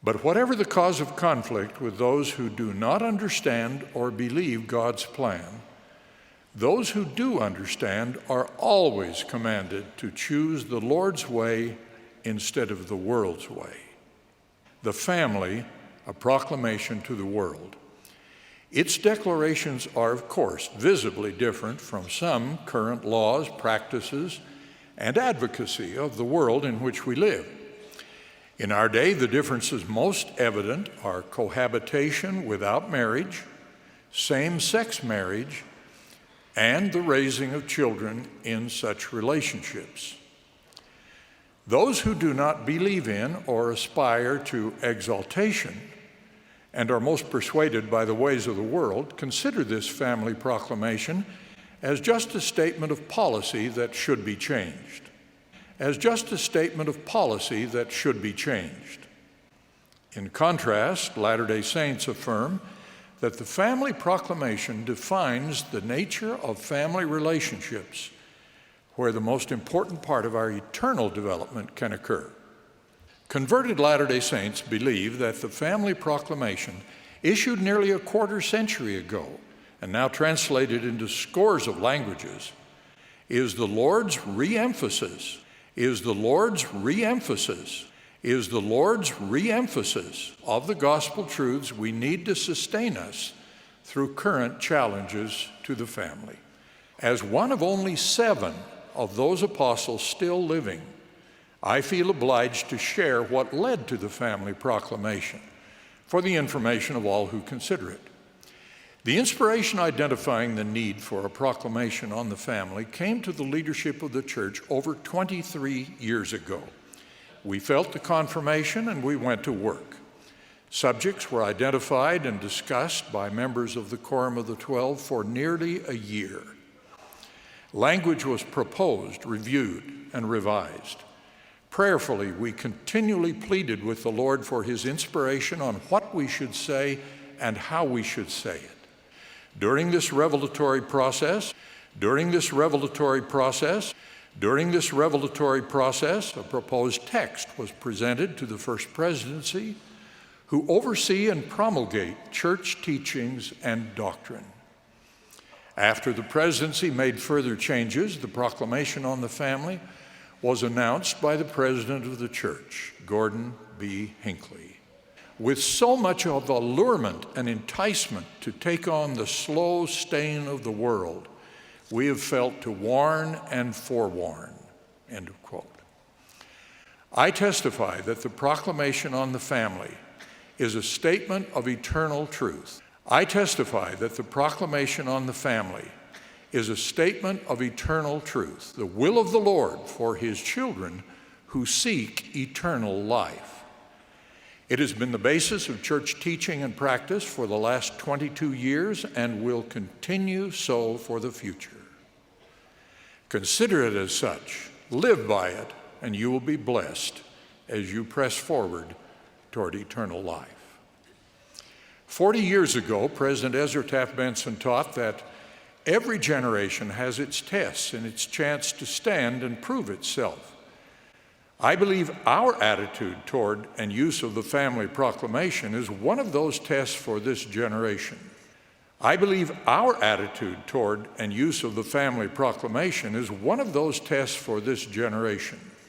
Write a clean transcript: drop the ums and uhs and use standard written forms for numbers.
But whatever the cause of conflict with those who do not understand or believe God's plan, those who do understand are always commanded to choose the Lord's way instead of the world's way. The Family, a proclamation to the world. Its declarations are, of course, visibly different from some current laws, practices, and advocacy of the world in which we live. In our day, the differences most evident are cohabitation without marriage, same-sex marriage, and the raising of children in such relationships. Those who do not believe in or aspire to exaltation and are most persuaded by the ways of the world consider this family proclamation as just a statement of policy that should be changed. As just a statement of policy that should be changed. In contrast, Latter-day Saints affirm that the Family Proclamation defines the nature of family relationships where the most important part of our eternal development can occur. Converted Latter-day Saints believe that the Family Proclamation, issued nearly a quarter century ago and now translated into scores of languages, is the Lord's re-emphasis of the gospel truths we need to sustain us through current challenges to the family. As one of only 7 of those apostles still living, I feel obliged to share what led to the Family Proclamation for the information of all who consider it. The inspiration identifying the need for a proclamation on the family came to the leadership of the church over 23 years ago. We felt the confirmation and we went to work. Subjects were identified and discussed by members of the Quorum of the 12 for nearly a year. Language was proposed, reviewed, and revised. Prayerfully, we continually pleaded with the Lord for His inspiration on what we should say and how we should say it. During this revelatory process, a proposed text was presented to the First Presidency, who oversee and promulgate church teachings and doctrine. After the presidency made further changes, the proclamation on the family was announced by the president of the church, Gordon B. Hinckley. With so much of allurement and enticement to take on the slow stain of the world, we have felt to warn and forewarn." End of quote. I testify that the proclamation on the family is a statement of eternal truth. I testify that the proclamation on the family is a statement of eternal truth, the will of the Lord for His children who seek eternal life. It has been the basis of church teaching and practice for the last 22 years and will continue so for the future. Consider it as such, live by it, and you will be blessed as you press forward toward eternal life. 40 years ago, President Ezra Taft Benson taught that every generation has its tests and its chance to stand and prove itself. I believe our attitude toward and use of the Family Proclamation is one of those tests for this generation. I believe our attitude toward and use of the Family Proclamation is one of those tests for this generation.